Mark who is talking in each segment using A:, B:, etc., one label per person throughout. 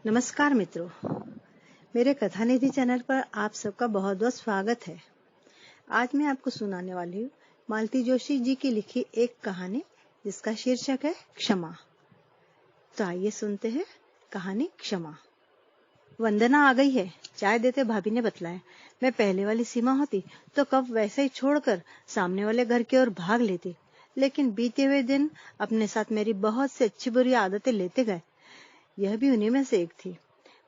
A: नमस्कार मित्रों, मेरे कथानिधि चैनल पर आप सबका बहुत बहुत स्वागत है। आज मैं आपको सुनाने वाली हूँ मालती जोशी जी की लिखी एक कहानी जिसका शीर्षक है क्षमा। तो आइए सुनते हैं कहानी क्षमा। वंदना आ गई है, चाय देते भाभी ने बतलाया। मैं पहले वाली सीमा होती तो कब वैसे ही छोड़कर सामने वाले घर की ओर भाग लेती, लेकिन बीते हुए दिन अपने साथ मेरी बहुत सी अच्छी बुरी आदतें लेते गए। यह भी उन्हीं में से एक थी।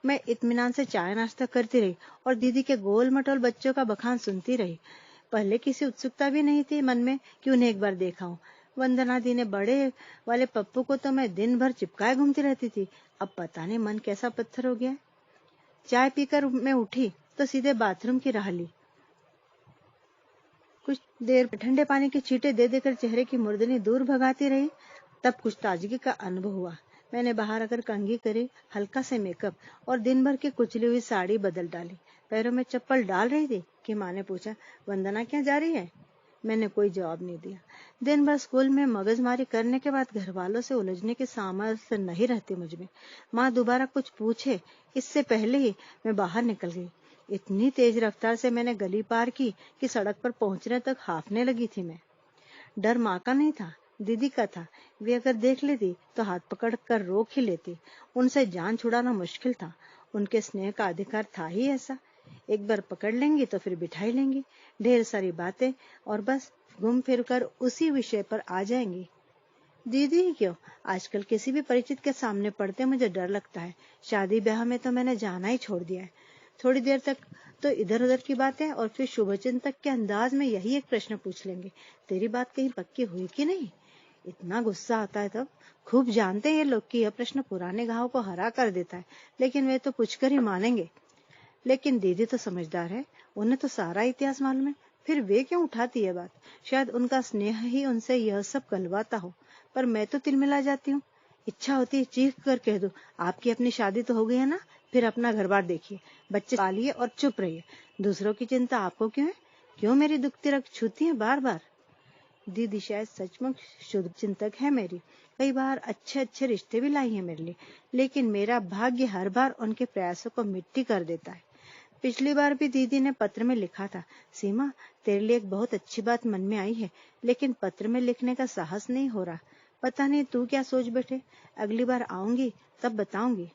A: मैं इत्मीनान से चाय नाश्ता करती रही और दीदी के गोल मटोल बच्चों का बखान सुनती रही। पहले किसी उत्सुकता भी नहीं थी मन में कि उन्हें एक बार देखा हूँ। वंदना दी ने बड़े वाले पप्पू को तो मैं दिन भर चिपकाए घूमती रहती थी। अब पता नहीं मन कैसा पत्थर हो गया। चाय पीकर मैं उठी तो सीधे बाथरूम की राह ली। कुछ देर ठंडे पानी के छींटे दे देकर चेहरे की मुर्दनी दूर भगाती रही। तब कुछ ताजगी का अनुभव हुआ। मैंने बाहर आकर कंघी करी, हल्का से मेकअप और दिन भर की कुचली हुई साड़ी बदल डाली। पैरों में चप्पल डाल रही थी कि माँ ने पूछा, वंदना क्या जा रही है? मैंने कोई जवाब नहीं दिया। दिन भर स्कूल में मगजमारी करने के बाद घर वालों से उलझने की सामर्थ्य नहीं रहती मुझ में। माँ दोबारा कुछ पूछे इससे पहले ही मैं बाहर निकल गई। इतनी तेज रफ्तार से मैंने गली पार की कि सड़क पर पहुंचने तक हांफने लगी थी मैं। डर माँ का नहीं था, दीदी का था। वे अगर देख लेती तो हाथ पकड़ कर रोक ही लेती। उनसे जान छुड़ाना मुश्किल था। उनके स्नेह का अधिकार था ही ऐसा। एक बार पकड़ लेंगी तो फिर बिठा ही लेंगी। ढेर सारी बातें और बस घूम फिर कर उसी विषय पर आ जाएंगी। दीदी ही क्यों, आजकल किसी भी परिचित के सामने पड़ते मुझे डर लगता है। शादी ब्याह में तो मैंने जाना ही छोड़ दिया है। थोड़ी देर तक तो इधर उधर की बातें और फिर शुभचिंतक के अंदाज में यही एक प्रश्न पूछ लेंगे, तेरी बात कहीं पक्की हुई कि नहीं? इतना गुस्सा आता है तब। खूब जानते हैं ये लोग कि यह प्रश्न पुराने घाव को हरा कर देता है, लेकिन वे तो पूछकर ही मानेंगे। लेकिन दीदी तो समझदार है, उन्हें तो सारा इतिहास मालूम है। फिर वे क्यों उठाती है बात? शायद उनका स्नेह ही उनसे यह सब कहलवाता हो। पर मैं तो तिलमिला जाती हूँ। इच्छा होती है चीख कर कह दूं, आपकी अपनी शादी तो हो गई है ना, फिर अपना घर बार देखिए, बच्चे पालिए और चुप रहिए। दूसरों की चिंता आपको क्यों है? क्यों मेरी दुखती रग छूती है बार बार? दीदी शायद सचमुच शुभ चिंतक है मेरी। कई बार अच्छे अच्छे रिश्ते भी लाई है मेरे लिए, लेकिन मेरा भाग्य हर बार उनके प्रयासों को मिट्टी कर देता है। पिछली बार भी दीदी ने पत्र में लिखा था, सीमा तेरे लिए एक बहुत अच्छी बात मन में आई है, लेकिन पत्र में लिखने का साहस नहीं हो रहा। पता नहीं तू क्या सोच बैठे, अगली बार आऊंगी तब बताऊंगी।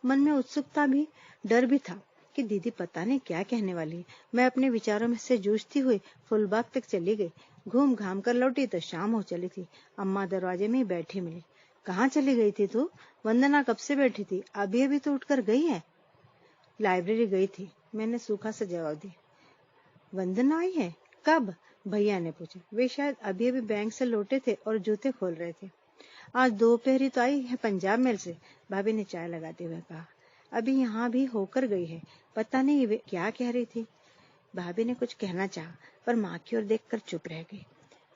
A: मन में उत्सुकता भी डर भी था कि दीदी पता नहीं क्या कहने वाली है। मैं अपने विचारों में से जूझती हुई फुलबाग तक चली गई। घूम घाम कर लौटी तो शाम हो चली थी। अम्मा दरवाजे में ही बैठी मिली। कहाँ चली गई थी तू? वंदना कब से बैठी थी, अभी अभी तो उठकर गई है। लाइब्रेरी गई थी, मैंने सूखा से जवाब दिया। वंदना आई है? कब? भैया ने पूछा। वे शायद अभी अभी बैंक से लौटे थे और जूते खोल रहे थे। आज दोपहर तो आई है पंजाब मेल से, भाभी ने चाय लगाते हुए कहा। अभी यहाँ भी होकर गई है। पता नहीं वे क्या कह रही थी। भाभी ने कुछ कहना चाहा, पर माँ की ओर देखकर चुप रह गई।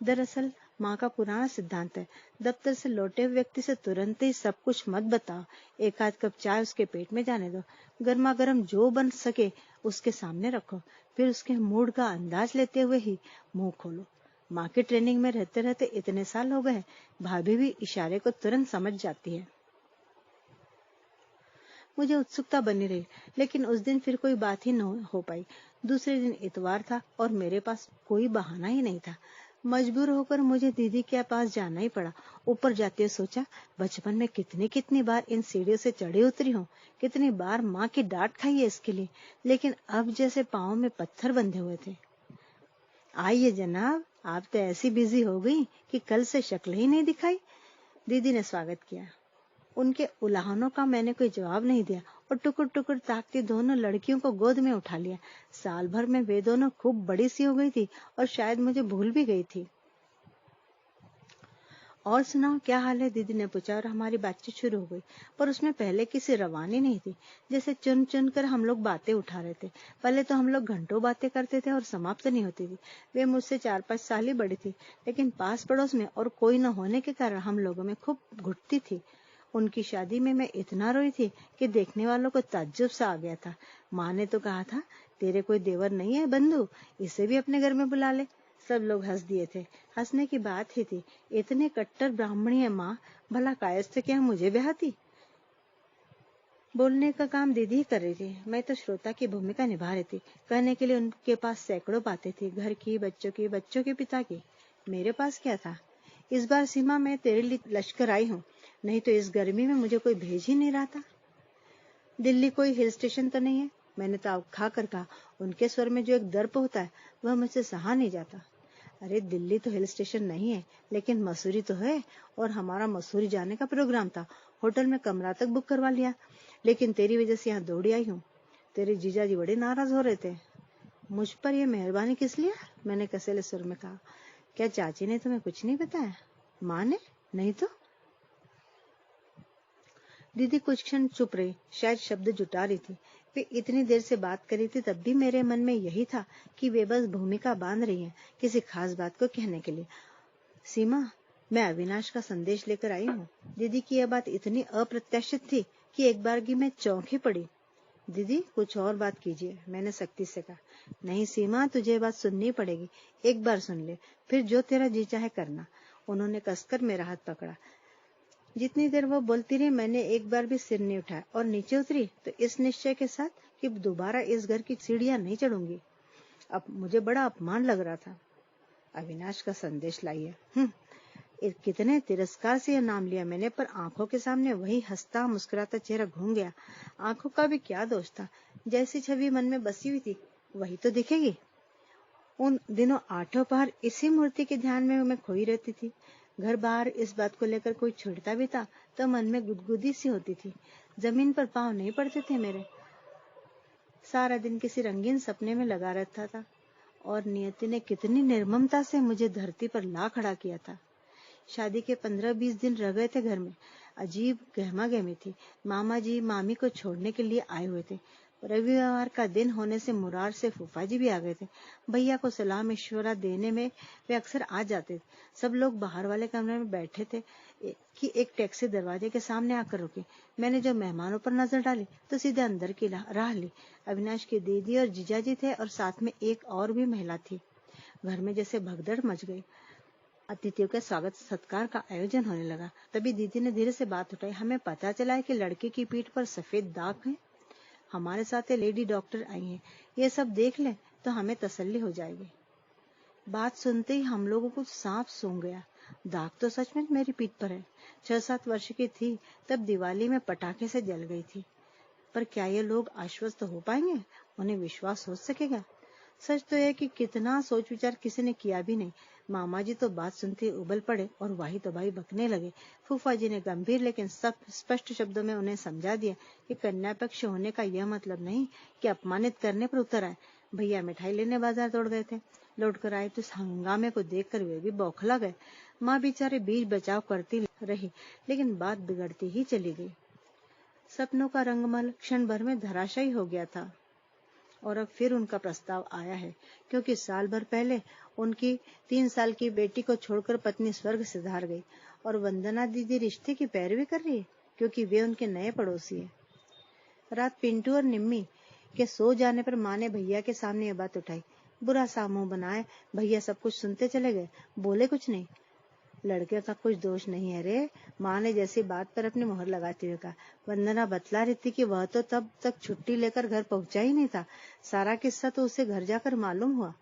A: दरअसल माँ का पुराना सिद्धांत है, दफ्तर से लौटे हुए व्यक्ति से तुरंत ही सब कुछ मत बताओ। एक आध कप चाय उसके पेट में जाने दो। गर्मा गर्म जो बन सके उसके सामने रखो, फिर उसके मूड का अंदाज लेते हुए ही मुंह खोलो। माँ की ट्रेनिंग में रहते रहते इतने साल हो गए, भाभी भी इशारे को तुरंत समझ जाती है। मुझे उत्सुकता बनी रही, लेकिन उस दिन फिर कोई बात ही न हो पाई। दूसरे दिन इतवार था और मेरे पास कोई बहाना ही नहीं था। मजबूर होकर मुझे दीदी के पास जाना ही पड़ा। ऊपर जाते हुए सोचा, बचपन में कितनी कितनी बार इन सीढ़ियों से चढ़ी उतरी हूँ, कितनी बार माँ की डांट खाई है इसके लिए, लेकिन अब जैसे पाँव में पत्थर बंधे हुए थे। आइए जनाब, आप तो ऐसी बिजी हो गई कि कल से शक्ल ही नहीं दिखाई। दीदी ने स्वागत किया। उनके उलाहनों का मैंने कोई जवाब नहीं दिया और टुकुर टुकुर ताकती दोनों लड़कियों को गोद में उठा लिया। साल भर में वे दोनों खूब बड़ी सी हो गई थी और शायद मुझे भूल भी गई थी। और सुनाओ क्या हाल है, दीदी ने पूछा और हमारी बातचीत शुरू हो गई। पर उसमें पहले किसी रवानी नहीं थी, जैसे चुन चुन कर हम लोग बातें उठा रहे थे। पहले तो हम लोग घंटों बातें करते थे और समाप्त नहीं होती थी। वे मुझसे 4-5 साल ही बड़ी थी, लेकिन पास पड़ोस में और कोई न होने के कारण हम लोगों में खूब घुटती थी। उनकी शादी में मैं इतना रोई थी कि देखने वालों को ताज्जुब सा आ गया था। माँ ने तो कहा था, तेरे कोई देवर नहीं है बंधु, इसे भी अपने घर में बुला ले। सब लोग हंस दिए थे। हंसने की बात ही थी, इतने कट्टर ब्राह्मणीय माँ भला कायस्थ क्या मुझे ब्याहती। बोलने का काम दीदी ही कर रही थी, मैं तो श्रोता की भूमिका निभा रही थी। कहने के लिए उनके पास सैकड़ों बातें थी, घर की, बच्चों की, बच्चों के पिता की। मेरे पास क्या था? इस बार सीमा मैं तेरे लिए लश्कर आई हूँ, नहीं तो इस गर्मी में मुझे कोई भेज ही नहीं रहा था। दिल्ली कोई हिल स्टेशन तो नहीं है, मैंने तो खा कर कहा। उनके स्वर में जो एक दर्प होता है वह मुझसे सहा नहीं जाता। अरे दिल्ली तो हिल स्टेशन नहीं है, लेकिन मसूरी तो है, और हमारा मसूरी जाने का प्रोग्राम था। होटल में कमरा तक बुक करवा लिया, लेकिन तेरी वजह से यहाँ दौड़ी आई हूँ। तेरे जीजाजी बड़े नाराज हो रहे थे। मुझ पर यह मेहरबानी किस लिए? मैंने कसेले सुर में कहा। क्या चाची ने तुम्हें कुछ नहीं बताया? माँ ने? नहीं तो। दीदी कुछ क्षण चुप रही, शायद शब्द जुटा रही थी। वे इतनी देर से बात कर रही थी, तब भी मेरे मन में यही था कि वे बस भूमिका बांध रही हैं किसी खास बात को कहने के लिए। सीमा, मैं अविनाश का संदेश लेकर आई हूँ। दीदी की यह बात इतनी अप्रत्याशित थी कि एक बार की मैं चौंकी पड़ी। दीदी कुछ और बात कीजिए, मैंने सख्ती से कहा। नहीं सीमा, तुझे बात सुननी पड़ेगी। एक बार सुन ले, फिर जो तेरा जी चाहे करना। उन्होंने कसकर मेरा हाथ पकड़ा। जितनी देर वो बोलती रही, मैंने एक बार भी सिर नहीं उठाया और नीचे उतरी तो इस निश्चय के साथ कि दोबारा इस घर की सीढ़ियां नहीं चढ़ूंगी। अब मुझे बड़ा अपमान लग रहा था। अविनाश का संदेश लाइए। कितने तिरस्कार से यह नाम लिया मैंने, पर आंखों के सामने वही हंसता मुस्कुराता चेहरा घूम गया। आंखों का भी क्या दोष था, जैसी छवि मन में बसी हुई थी वही तो दिखेगी। उन दिनों आठों पहर इसी मूर्ति के ध्यान में मैं खोई रहती थी। घर बाहर इस बात को लेकर कोई छिड़ता भी था तो मन में गुदगुदी सी होती थी। जमीन पर पांव नहीं पड़ते थे मेरे। सारा दिन किसी रंगीन सपने में लगा रहता था, और नियति ने कितनी निर्ममता से मुझे धरती पर ला खड़ा किया था। शादी के 15-20 दिन रह गए थे घर में। अजीब गहमा गहमी थी। मामा जी मामी को छोड़ने के लिए आए हुए थे। रविवार का दिन होने से मुरार से फूफा जी भी आ गए थे। भैया को सलाह मशवरा देने में वे अक्सर आ जाते थे। सब लोग बाहर वाले कमरे में बैठे थे कि एक टैक्सी दरवाजे के सामने आकर रुकी। मैंने जो मेहमानों पर नजर डाली तो सीधे अंदर की राह ली। अविनाश की दीदी और जीजाजी थे और साथ में एक और भी महिला थी। घर में जैसे भगदड़ मच गई। अतिथियों के स्वागत सत्कार का आयोजन होने लगा। तभी दीदी ने धीरे से बात उठाई। हमें पता चला है कि लड़के की पीठ पर सफेद दाग हैं। हमारे साथ लेडी डॉक्टर आई हैं। ये सब देख लें तो हमें तसल्ली हो जाएगी। बात सुनते ही हम लोगों को सांप सूंघ गया। दाग तो सच में मेरी पीठ पर है। 6-7 वर्ष की थी तब दिवाली में पटाखे से जल गई थी। पर क्या ये लोग आश्वस्त हो पाएंगे? उन्हें विश्वास हो सकेगा? सच तो यह कि कितना सोच विचार किसी ने किया भी नहीं। मामा जी तो बात सुनते उबल पड़े और वाही तो भाई बकने लगे। फूफा जी ने गंभीर लेकिन सब स्पष्ट शब्दों में उन्हें समझा दिया कि कन्या पक्ष होने का यह मतलब नहीं कि अपमानित करने पर उतर आए। भैया मिठाई लेने बाजार दौड़ गए थे। लौट कर आए तो इस हंगामे को देखकर वे भी बौखला गए। माँ बेचारे बीच बचाव करती रही, लेकिन बात बिगड़ती ही चली गई। सपनों का रंगमहल क्षण भर में धराशायी हो गया था। और अब फिर उनका प्रस्ताव आया है, क्योंकि साल भर पहले उनकी 3 साल की बेटी को छोड़कर पत्नी स्वर्ग सिधार गई, और वंदना दीदी रिश्ते की पैरवी कर रही है, क्योंकि वे उनके नए पड़ोसी हैं। रात पिंटू और निम्मी के सो जाने पर माँ ने भैया के सामने यह बात उठाई। बुरा सा मुंह बनाए भैया सब कुछ सुनते चले गए, बोले कुछ नहीं। लड़के का कुछ दोष नहीं है रे, माँ ने जैसी बात पर अपनी मोहर लगाते हुए कहा। वंदना बतला रही थी कि वह तो तब तक छुट्टी लेकर घर पहुंचा ही नहीं था। सारा किस्सा तो उसे घर जाकर मालूम हुआ।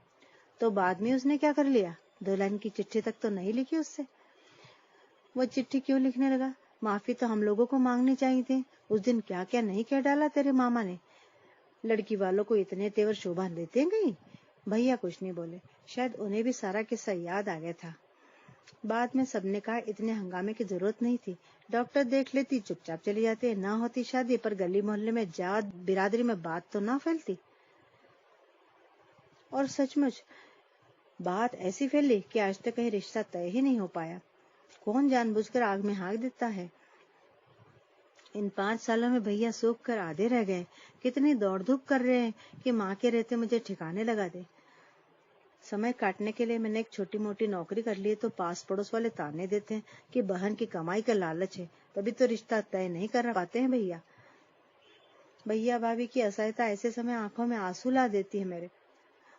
A: तो बाद में उसने क्या कर लिया? 2 लाइन की चिट्ठी तक तो नहीं लिखी उससे। वो चिट्ठी क्यों लिखने लगा? माफी तो हम लोगों को मांगनी चाहिए थी। उस दिन क्या क्या नहीं कह डाला तेरे मामा ने। लड़की वालों को इतने तेवर शोभा देते हैं कहीं? भैया कुछ नहीं बोले, शायद उन्हें भी सारा किस्सा याद आ गया था। बाद में सबने कहा इतने हंगामे की जरूरत नहीं थी। डॉक्टर देख लेती, चुपचाप चली जाती। ना होती शादी, पर गली मोहल्ले में जात बिरादरी में बात तो ना फैलती। और सचमुच बात ऐसी फैली कि आज तक कहीं रिश्ता तय ही नहीं हो पाया। कौन जानबूझकर आग में हाँक देता है? इन 5 सालों में भैया सूख कर आधे रह गए। कितनी दौड़ धूप कर रहे हैं कि माँ के रहते मुझे ठिकाने लगा दे। समय काटने के लिए मैंने एक छोटी मोटी नौकरी कर ली तो पास पड़ोस वाले ताने देते हैं कि बहन की कमाई का लालच है, तभी तो रिश्ता तय नहीं कर पाते हैं भैया। भैया भाभी की असहायता ऐसे समय आंखों में आंसू ला देती है मेरे।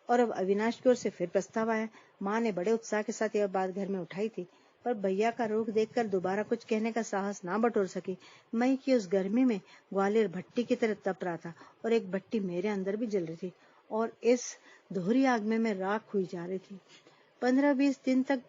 A: और अब अविनाश की ओर से फिर प्रस्ताव आया। माँ ने बड़े उत्साह के साथ यह बात घर में उठाई थी, पर भैया का रुख देखकर दोबारा कुछ कहने का साहस ना बटोर सकी। मई की उस गर्मी में ग्वालियर भट्टी की तरह तप रहा था और एक भट्टी मेरे अंदर भी जल रही थी और इस दोहरी आग में मैं राख हुई जा रही थी। 15-20 दिन तक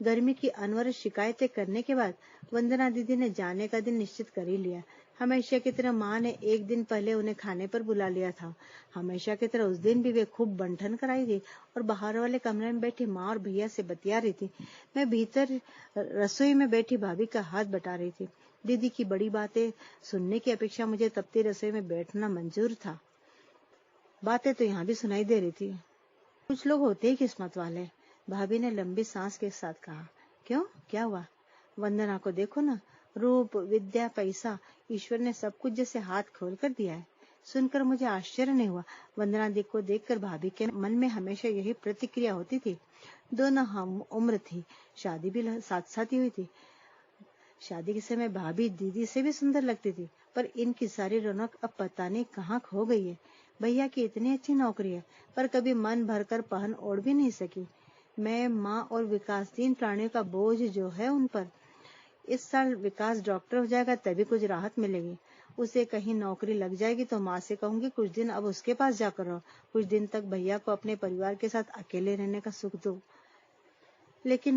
A: गर्मी की अनवरत शिकायतें करने के बाद वंदना दीदी ने जाने का दिन निश्चित कर ही लिया। हमेशा की तरह माँ ने एक दिन पहले उन्हें खाने पर बुला लिया था। हमेशा की तरह उस दिन भी वे खूब बंठन कराई थी और बाहर वाले कमरे में बैठी माँ और भैया से बतिया रही थी। मैं भीतर रसोई में बैठी भाभी का हाथ बटा रही थी। दीदी की बड़ी बातें सुनने की अपेक्षा मुझे तपती रसोई में बैठना मंजूर था। बातें तो यहाँ भी सुनाई दे रही थी। कुछ लोग होते ही किस्मत वाले, भाभी ने लंबी सांस के साथ कहा। क्यों, क्या हुआ? वंदना को देखो ना, रूप, विद्या, पैसा, ईश्वर ने सब कुछ जैसे हाथ खोल कर दिया है। सुनकर मुझे आश्चर्य नहीं हुआ। वंदना दी को देखकर भाभी के मन में हमेशा यही प्रतिक्रिया होती थी। दोनों हम उम्र थी, शादी भी साथ साथ ही हुई थी। शादी के समय भाभी दीदी से भी सुंदर लगती थी, पर इनकी सारी रौनक अब पता नहीं कहाँ खो गई है। भैया की इतनी अच्छी नौकरी है, पर कभी मन भरकर पहन ओढ़ भी नहीं सकी। मैं, माँ और विकास, 3 प्राणियों का बोझ जो है उन पर। इस साल विकास डॉक्टर हो जाएगा तभी कुछ राहत मिलेगी। उसे कहीं नौकरी लग जाएगी तो माँ से कहूंगी कुछ दिन अब उसके पास जाकर रहो। कुछ दिन तक भैया को अपने परिवार के साथ अकेले रहने का सुख दो। लेकिन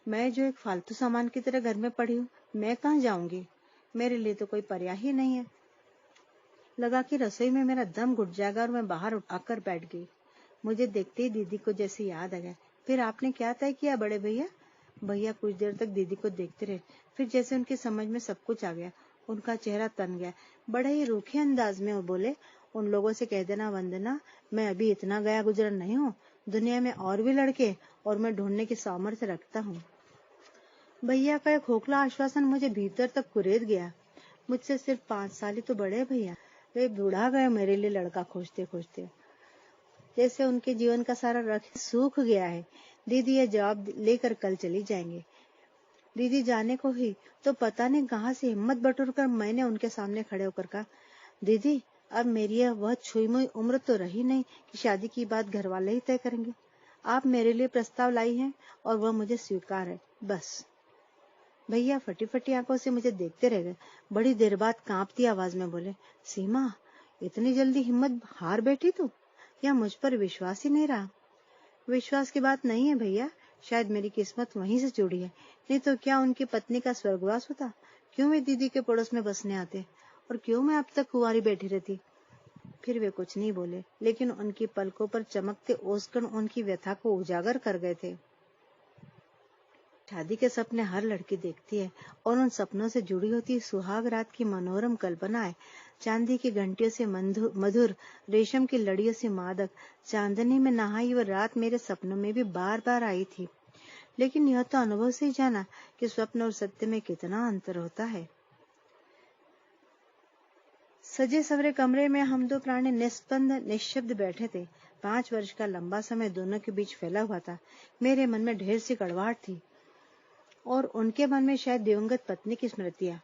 A: मैं जो एक फालतू सामान की तरह घर में पड़ी हूँ, मैं कहाँ जाऊंगी? मेरे लिए तो कोई पर्याय ही नहीं है। लगा कि रसोई में मेरा दम घुट जाएगा और मैं बाहर आकर बैठ गई। मुझे देखते ही दीदी को जैसे याद आ गया। फिर आपने क्या तय किया बड़े भैया? भैया कुछ देर तक दीदी को देखते रहे, फिर जैसे उनकी समझ में सब कुछ आ गया। उनका चेहरा तन गया। बड़े ही रूखे अंदाज में वो बोले, उन लोगों से कह देना वंदना, मैं अभी इतना गया गुजरा नहीं हूँ। दुनिया में और भी लड़के और मैं ढूंढने की सामर्थ्य रखता हूँ। भैया का एक खोखला आश्वासन मुझे भीतर तक कुरेद गया। मुझसे सिर्फ 5 साल ही तो बड़े भैया। वे बुढ़ा गए मेरे लिए लड़का खोजते खोजते। जैसे उनके जीवन का सारा रख सूख गया है। दीदी ये जवाब लेकर कल चली जाएंगे। दीदी जाने को ही तो पता नहीं कहाँ से हिम्मत बटोरकर मैंने उनके सामने खड़े होकर कहा, दीदी अब मेरी यह वह छुई मुई उम्र तो रही नहीं कि शादी की बात घर वाले ही तय करेंगे। आप मेरे लिए प्रस्ताव लाई हैं और वह मुझे स्वीकार है, बस। भैया फटी फटी आंखों से मुझे देखते रह गए। बड़ी देर बाद कांपती आवाज में बोले, सीमा, इतनी जल्दी हिम्मत हार बैठी तू? या मुझ पर विश्वास ही नहीं रहा? विश्वास की बात नहीं है भैया, शायद मेरी किस्मत वहीं से जुड़ी है। नहीं तो क्या उनकी पत्नी का स्वर्गवास होता? क्यों वे दीदी के पड़ोस में बसने आते और क्यों मैं अब तक कुंवारी बैठी रहती? फिर वे कुछ नहीं बोले, लेकिन उनकी पलकों पर चमकते ओसकण उनकी व्यथा को उजागर कर गए थे। शादी के सपने हर लड़की देखती है और उन सपनों से जुड़ी होती सुहाग रात की मनोरम कल्पनाएं, चांदी की घंटियों से मधुर, रेशम की लड़ियों से मादक, चांदनी में नहाई वह रात मेरे सपनों में भी बार बार आई थी। लेकिन यह तो अनुभव से ही जाना कि स्वप्न और सत्य में कितना अंतर होता है। सजे सवरे कमरे में हम 2 प्राणी निस्पंद निशब्द बैठे थे। 5 वर्ष का लंबा समय दोनों के बीच फैला हुआ था। मेरे मन में ढेर सी कड़वाहट थी और उनके मन में शायद दिवंगत पत्नी की स्मृतियां।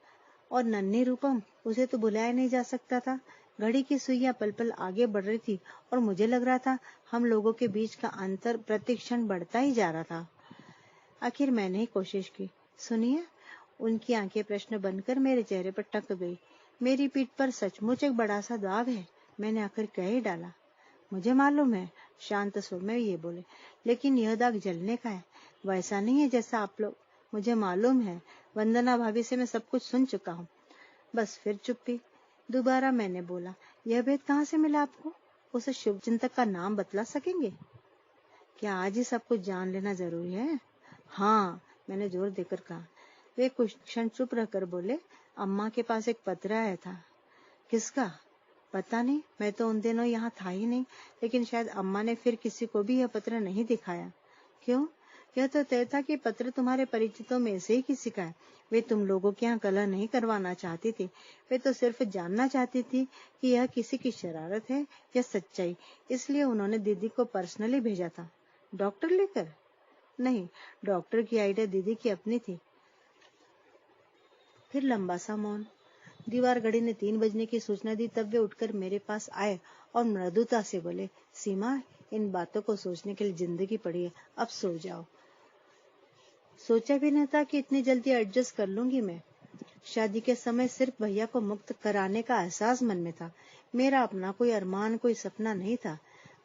A: और नन्ही रूपम, उसे तो भुलाया नहीं जा सकता था। घड़ी की सुइयां पल पल आगे बढ़ रही थी और मुझे लग रहा था हम लोगों के बीच का अंतर प्रतिक्षण बढ़ता ही जा रहा था। आखिर मैंने ही कोशिश की, सुनिए। उनकी आंखें प्रश्न बनकर मेरे चेहरे पर टक गई। मेरी पीठ पर सचमुच एक बड़ा सा दाग है, मैंने आखिर कह ही डाला। मुझे मालूम है, शांत स्वर में ये बोले, लेकिन यह दाग जलने का है, वैसा नहीं है जैसा आप लोग। मुझे मालूम है, वंदना भाभी से मैं सब कुछ सुन चुका हूँ। बस फिर चुप्पी। दोबारा मैंने बोला, यह भेद कहाँ से मिला आपको? उस शुभ चिंतक का नाम बतला सकेंगे? क्या आज ही सब कुछ जान लेना जरूरी है? हाँ, मैंने जोर देकर कहा। वे कुछ क्षण चुप रहकर बोले, अम्मा के पास एक पत्र आया था। किसका? पता नहीं, मैं तो उन दिनों यहाँ था ही नहीं, लेकिन शायद अम्मा ने फिर किसी को भी यह पत्र नहीं दिखाया। क्यों? यह तो तय था कि पत्र तुम्हारे परिचितों में से ही किसी का है। वे तुम लोगों के यहाँ कलह नहीं करवाना चाहती थी। वे तो सिर्फ जानना चाहती थी कि यह किसी की शरारत है या सच्चाई। इसलिए उन्होंने दीदी को पर्सनली भेजा था। डॉक्टर लेकर? नहीं, डॉक्टर की आइडिया दीदी की अपनी थी। फिर लंबा सा मौन। दीवार घड़ी ने 3 बजने की सूचना दी। तब वे उठकर मेरे पास आए और मृदुता से बोले, सीमा, इन बातों को सोचने के लिए जिंदगी पड़ी है, अब सो जाओ। सोचा भी नहीं था कि इतनी जल्दी एडजस्ट कर लूंगी मैं। शादी के समय सिर्फ भैया को मुक्त कराने का एहसास मन में था। मेरा अपना कोई अरमान, कोई सपना नहीं था।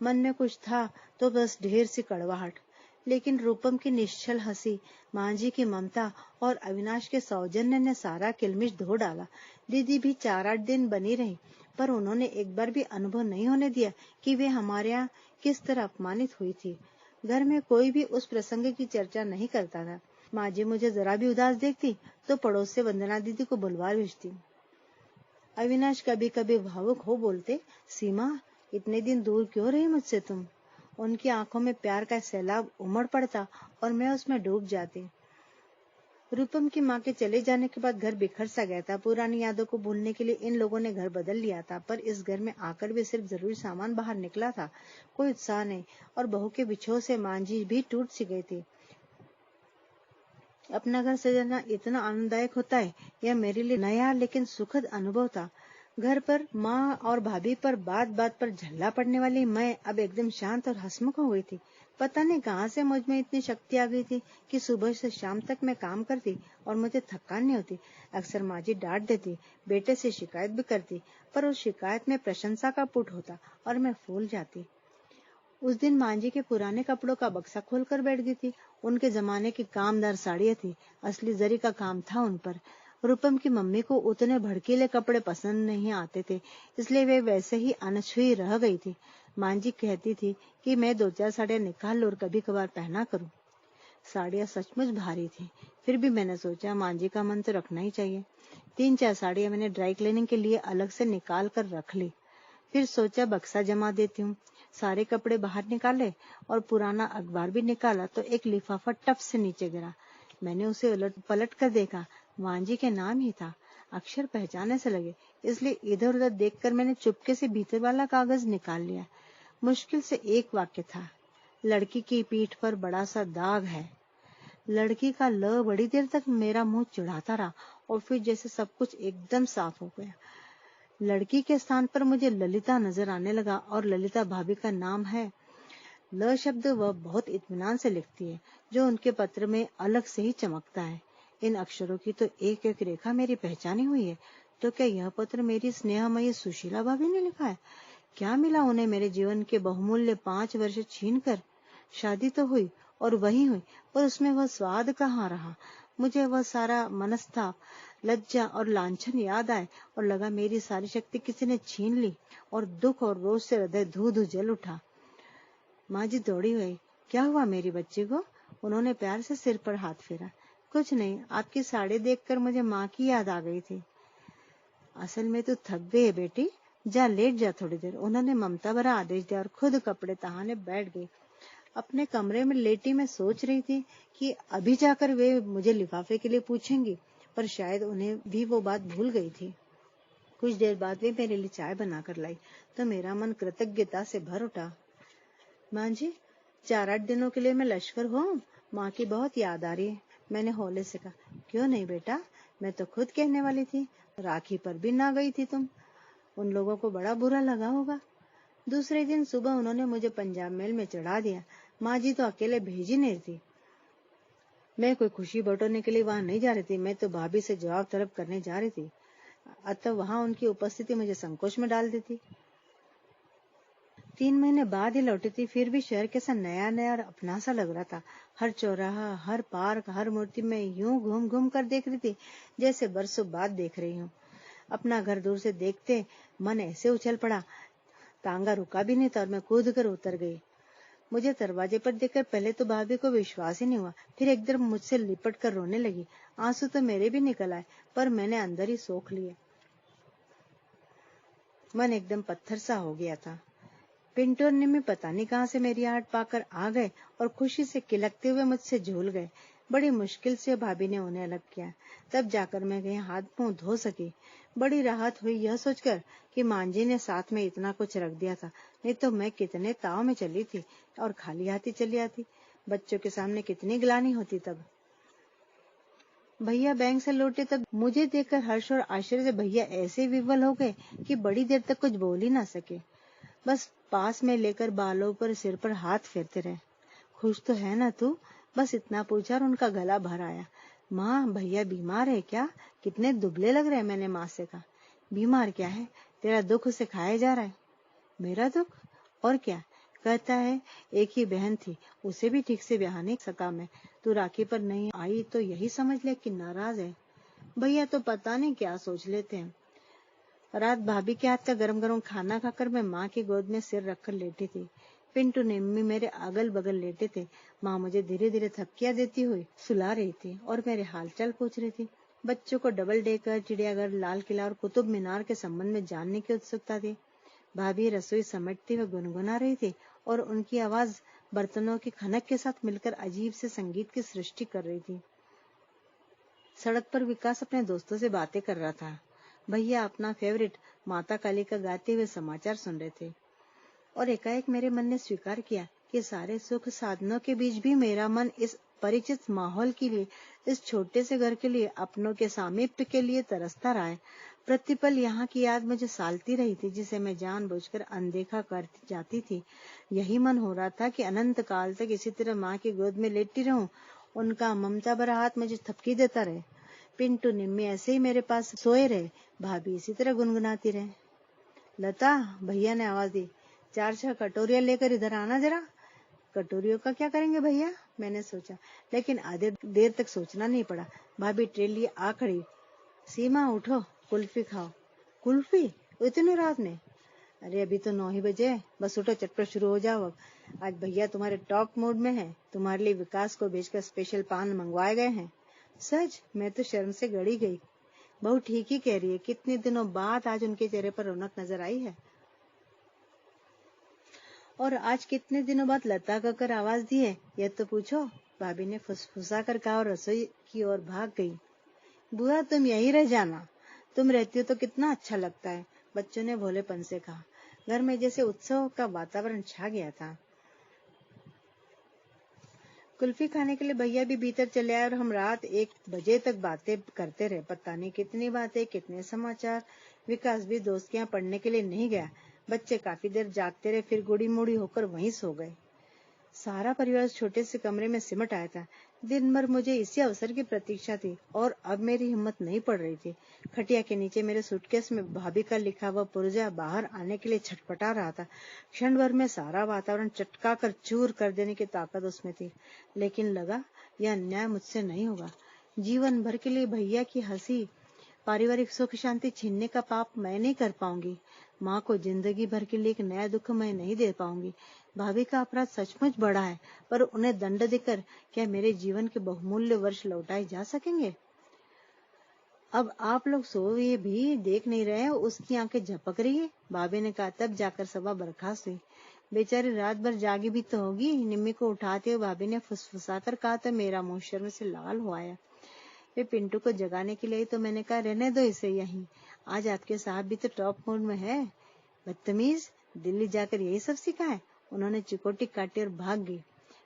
A: मन में कुछ था तो बस ढेर सी कड़वाहट। लेकिन रूपम की निश्चल हंसी, मांझी की ममता और अविनाश के सौजन्य ने सारा किलमिश धो डाला। दीदी भी 4-8 दिन बनी रही, पर उन्होंने एक बार भी अनुभव नहीं होने दिया कि वे हमारे यहाँ किस तरह अपमानित हुई थी। घर में कोई भी उस प्रसंग की चर्चा नहीं करता था। माँ जी मुझे जरा भी उदास देखती तो पड़ोस से वंदना दीदी को बुलवा भेजती। अविनाश कभी कभी भावुक हो बोलते, सीमा इतने दिन दूर क्यों रही मुझसे तुम? उनकी आंखों में प्यार का सैलाब उमड़ पड़ता और मैं उसमें डूब जाती। रूपम की माँ के चले जाने के बाद घर बिखर सा गया था। पुरानी यादों को भूलने के लिए इन लोगों ने घर बदल लिया था, पर इस घर में आकर भी सिर्फ जरूरी सामान बाहर निकला था, कोई उत्साह नहीं। और बहू के बिछोह से मांझी भी टूट सी गई थी। अपना घर सजाना इतना आनंददायक होता है, यह मेरे लिए नया लेकिन सुखद अनुभव था। घर पर माँ और भाभी पर बात बात पर झल्ला पड़ने वाली मैं अब एकदम शांत और हंसमुख हो गई थी। पता नहीं कहाँ से मुझ में इतनी शक्ति आ गई थी कि सुबह से शाम तक मैं काम करती और मुझे थकान नहीं होती। अक्सर माँ जी डांट देती, बेटे से शिकायत भी करती, पर उस शिकायत में प्रशंसा का पुट होता और मैं फूल जाती। उस दिन मांझी के पुराने कपड़ों का बक्सा खोलकर बैठ गई थी। उनके जमाने की कामदार साड़ियां थी, असली जरी का काम था उन पर। रूपम की मम्मी को उतने भड़कीले कपड़े पसंद नहीं आते थे, इसलिए वे वैसे ही अनछुई रह गई थी। मांझी कहती थी कि मैं 2-4 साड़ियां निकाल लूं और कभी कभार पहना करूं। साड़ियां सचमुच भारी थी, फिर भी मैंने सोचा मांझी का मन तो रखना ही चाहिए। 3-4 साड़ियां मैंने ड्राई क्लीनिंग के लिए अलग से निकाल कर रख ली। फिर सोचा बक्सा जमा देती हूँ। सारे कपड़े बाहर निकाले और पुराना अखबार भी निकाला तो एक लिफाफा टप से नीचे गिरा। मैंने उसे उलट पलट कर देखा, मांझी के नाम ही था। अक्षर पहचाने से लगे, इसलिए इधर उधर देखकर मैंने चुपके से भीतर वाला कागज निकाल लिया। मुश्किल से एक वाक्य था, लड़की की पीठ पर बड़ा सा दाग है। लड़की का ल बड़ी देर तक मेरा मुंह चिढ़ाता रहा और फिर जैसे सब कुछ एकदम साफ हो गया। लड़की के स्थान पर मुझे ललिता नजर आने लगा और ललिता भाभी का नाम है। ल शब्द वह बहुत इत्मीनान से लिखती है, जो उनके पत्र में अलग से ही चमकता है। इन अक्षरों की तो एक एक रेखा मेरी पहचानी हुई है। तो क्या यह पत्र मेरी स्नेहमयी सुशीला भाभी ने लिखा है? क्या मिला उन्हें मेरे जीवन के बहुमूल्य 5 वर्ष छीन कर? शादी तो हुई और वही हुई, पर उसमें वह स्वाद कहाँ रहा? मुझे वह सारा मनस्ताप, लज्जा और लांछन याद आए और लगा मेरी सारी शक्ति किसी ने छीन ली और दुख और रोष से हृदय धू धू जल उठा। माँ जी दौड़ी हुई, क्या हुआ मेरी बच्ची को? उन्होंने प्यार से सिर पर हाथ फेरा। कुछ नहीं, आपकी साड़ी देखकर मुझे माँ की याद आ गई थी। असल में तो थक गई है बेटी, जा लेट जा थोड़ी देर। उन्होंने ममता भरा आदेश दिया और खुद कपड़े तहाने बैठ गई। अपने कमरे में लेटी मैं सोच रही थी कि अभी जाकर वे मुझे लिफाफे के लिए पूछेंगी, पर शायद उन्हें भी वो बात भूल गई थी। कुछ देर बाद वे मेरे लिए चाय बनाकर लाई तो मेरा मन कृतज्ञता से भर उठा। माँ जी, 4-8 दिनों के लिए मैं लश्कर हूँ, माँ की बहुत याद आ रही है। मैंने हौले से कहा। क्यों नहीं बेटा, मैं तो खुद कहने वाली थी, राखी पर भी ना गई थी तुम। उन लोगों को बड़ा बुरा लगा होगा। दूसरे दिन सुबह उन्होंने मुझे पंजाब मेल में चढ़ा दिया। माँ जी तो अकेले भेजी नहीं थी। मैं कोई खुशी बटोरने के लिए वहां नहीं जा रही थी, मैं तो भाभी से जवाब तलब करने जा रही थी। अतः वहां उनकी उपस्थिति मुझे संकोच में डाल देती। 3 महीने बाद ही लौटी थी, फिर भी शहर कैसा नया नया और अपना सा लग रहा था। हर चौराहा, हर पार्क, हर मूर्ति में यूं घूम घूम कर देख रही थी जैसे बरसों बाद देख रही हूँ। अपना घर दूर से देखते मन ऐसे उछल पड़ा, तांगा रुका भी नहीं था और मैं कूद कर उतर गई। मुझे दरवाजे पर देखकर पहले तो भाभी को विश्वास ही नहीं हुआ, फिर एकदम मुझसे लिपट कर रोने लगी। आंसू तो मेरे भी निकल आए, पर मैंने अंदर ही सोख लिए। मन एकदम पत्थर सा हो गया था। पिंटो ने में पता नहीं कहां से मेरी आहट पाकर आ गए और खुशी से किलकते हुए मुझसे झूल गए। बड़ी मुश्किल से भाभी ने उन्हें अलग किया, तब जाकर मैं कहीं हाथ मुंह धो सकी। बड़ी राहत हुई यह सोचकर कि मांझी ने साथ में इतना कुछ रख दिया था, नहीं तो मैं कितने ताव में चली थी और खाली हाथी चली आती। बच्चों के सामने कितनी ग्लानि होती तब। भैया बैंक से लौटे तब मुझे देखकर हर्ष और आश्चर्य से भैया ऐसे विवल हो गए कि बड़ी देर तक कुछ बोल ही ना सके। बस पास में लेकर बालों पर सिर पर हाथ फेरते रहे। खुश तो है ना तू? बस इतना पूछा और उनका गला भर आया। माँ, भैया बीमार है क्या? कितने दुबले लग रहे हैं। मैंने माँ से कहा। बीमार क्या है, तेरा दुख उसे खाया जा रहा है। मेरा दुख? और क्या? कहता है एक ही बहन थी, उसे भी ठीक से ब्याह नहीं सका मैं। तू राखी पर नहीं आई तो यही समझ ले कि नाराज है। भैया तो पता नहीं क्या सोच लेते हैं। रात भाभी के हाथ का गरम गरम खाना खाकर मैं माँ की गोद में सिर रखकर लेटी थी। पिंटू निम्मी मेरे अगल बगल लेटे थे। माँ मुझे धीरे धीरे थपकियां देती हुई सुला रही थी और मेरे हालचाल पूछ रही थी। बच्चों को डबल डेकर, चिड़ियाघर, लाल किला और कुतुब मीनार के संबंध में जानने की उत्सुकता थी। भाभी रसोई समेटते हुए गुनगुना रही थी और उनकी आवाज बर्तनों की खनक के साथ मिलकर अजीब से संगीत की सृष्टि कर रही थी। सड़क पर विकास अपने दोस्तों से बातें कर रहा था। भैया अपना फेवरेट माता काली का गाते हुए समाचार सुन रहे थे और एकाएक मेरे मन ने स्वीकार किया कि सारे सुख साधनों के बीच भी मेरा मन इस परिचित माहौल के लिए, इस छोटे से घर के लिए, अपनों के सामीप्य के लिए तरसता रहा है। प्रतिपल यहाँ की याद मुझे सालती रही थी, जिसे मैं जानबूझकर अनदेखा कर जाती थी। यही मन हो रहा था कि अनंत काल तक इसी तरह माँ की गोद में लेटी रहूं, उनका ममता भरा हाथ मुझे थपकी देता रहे। पिंटू निम्मी ऐसे ही मेरे पास सोए रहे, भाभी इसी तरह गुनगुनाती रहे। लता, भैया ने आवाज दी, 4-6 कटोरियां लेकर इधर आना जरा। कटोरियों का क्या करेंगे भैया? मैंने सोचा, लेकिन आधे देर तक सोचना नहीं पड़ा। भाभी ट्रे लिए आ खड़ी। सीमा उठो, कुल्फी खाओ। कुल्फी? इतनी रात में? अरे अभी तो 9 ही बजे है, बस उठो, चटपट शुरू हो जाओ। अब आज भैया तुम्हारे टॉप मूड में है, तुम्हारे लिए विकास को भेजकर स्पेशल पान मंगवाए गए हैं। सच? मैं तो शर्म से गड़ी गई। बहू ठीक ही कह रही है, कितने दिनों बाद आज उनके चेहरे पर रौनक नजर आई है। और आज कितने दिनों बाद लता कहकर आवाज दी है, यह तो पूछो। भाभी ने फुसफुसा कर कहा और रसोई की ओर भाग गई। बुआ, तुम यही रह जाना, तुम रहती हो तो कितना अच्छा लगता है, बच्चों ने भोलेपन से कहा। घर में जैसे उत्सव का वातावरण छा गया था। कुल्फी खाने के लिए भैया भी भीतर चले आए और हम रात 1 बजे तक बातें करते रहे। पता नहीं कितनी बातें, कितने समाचार। विकास भी दोस्त के यहाँ पढ़ने के लिए नहीं गया। बच्चे काफी देर जागते रहे, फिर गुड़ी मुड़ी होकर वहीं सो गए। सारा परिवार छोटे से कमरे में सिमट आया था। दिन भर मुझे इसी अवसर की प्रतीक्षा थी और अब मेरी हिम्मत नहीं पड़ रही थी। खटिया के नीचे मेरे सूटकेस में भाभी का लिखा हुआ पुर्जा बाहर आने के लिए छटपटा रहा था। क्षण भर में सारा वातावरण चटका कर चूर कर देने की ताकत उसमें थी, लेकिन लगा यह अन्याय मुझसे नहीं होगा। जीवन भर के लिए भैया की हंसी, पारिवारिक सुख शांति छीनने का पाप मैं नहीं कर पाऊंगी। माँ को जिंदगी भर के लिए एक नया दुख मैं नहीं दे पाऊंगी। भाभी का अपराध सचमुच बड़ा है, पर उन्हें दंड देकर क्या मेरे जीवन के बहुमूल्य वर्ष लौटाए जा सकेंगे? अब आप लोग सोए भी देख नहीं रहे, उसकी आंखें झपक रही है, भाभी ने कहा। तब जाकर सभा बर्खास्त हुई। बेचारी रात भर जागी भी तो होगी। निम्मी को उठाते हुए भाभी ने फुसफुसाकर कहा तो मेरा मुंह शर्म से लाल हो आया। वे पिंटू को जगाने के लिए आई तो मैंने कहा, रहने दो इसे यहीं, आज आपके साहब भी तो टॉप मूड में है। बदतमीज, दिल्ली जाकर यही सब सीखा है। उन्होंने चिकोटी काटी और भाग गई।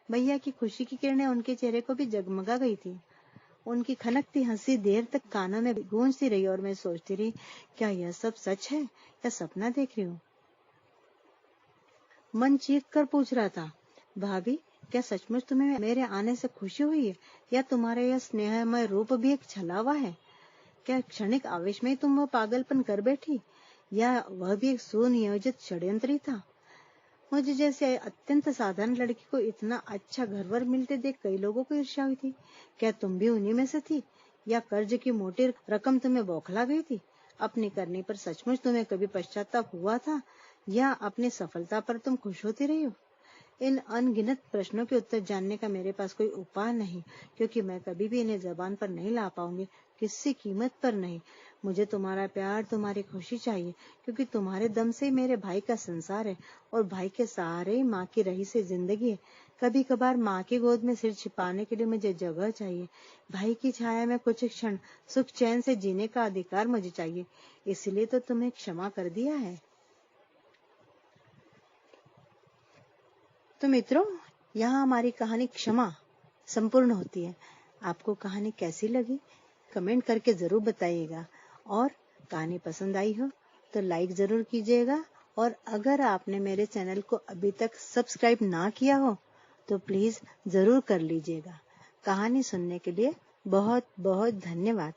A: भैया की खुशी की किरणें उनके चेहरे को भी जगमगा गई थी। उनकी खनकती हंसी देर तक कानों में गूंजती रही और मैं सोचती रही, क्या यह सब सच है या सपना देख रही हूँ? मन चीख कर पूछ रहा था, भाभी, क्या सचमुच तुम्हें मेरे आने से खुशी हुई है, या तुम्हारा यह स्नेहमय रूप भी एक छलावा है? क्या क्षणिक आवेश में तुम वह पागलपन कर बैठी, या वह भी एक सुनियोजित षड्यंत्र ही था? मुझे जैसे अत्यंत साधारण लड़की को इतना अच्छा घरवर मिलते देख कई लोगों को ईर्ष्या हुई थी। क्या तुम भी उन्हीं में से थी, या कर्ज की मोटी रकम तुम्हें बौखला गई थी? अपनी करनी पर सचमुच तुम्हें कभी पश्चाताप हुआ था, या अपनी सफलता पर तुम खुश होती रही हो? इन अनगिनत प्रश्नों के उत्तर जानने का मेरे पास कोई उपाय नहीं, क्योंकि मैं कभी भी इन्हें जबान पर नहीं ला पाऊंगी, किसी कीमत पर नहीं। मुझे तुम्हारा प्यार, तुम्हारी खुशी चाहिए, क्योंकि तुम्हारे दम से मेरे भाई का संसार है और भाई के सहारे ही माँ की रही से जिंदगी है। कभी कभार माँ की गोद में सिर छिपाने के लिए मुझे जगह चाहिए। भाई की छाया में कुछ क्षण सुख चैन से जीने का अधिकार मुझे चाहिए। इसलिए तो तुम्हें क्षमा कर दिया है। तो मित्रों, यहाँ हमारी कहानी क्षमा संपूर्ण होती है। आपको कहानी कैसी लगी कमेंट करके जरूर बताइएगा, और कहानी पसंद आई हो तो लाइक जरूर कीजिएगा और अगर आपने मेरे चैनल को अभी तक सब्सक्राइब ना किया हो तो प्लीज जरूर कर लीजिएगा। कहानी सुनने के लिए बहुत बहुत धन्यवाद।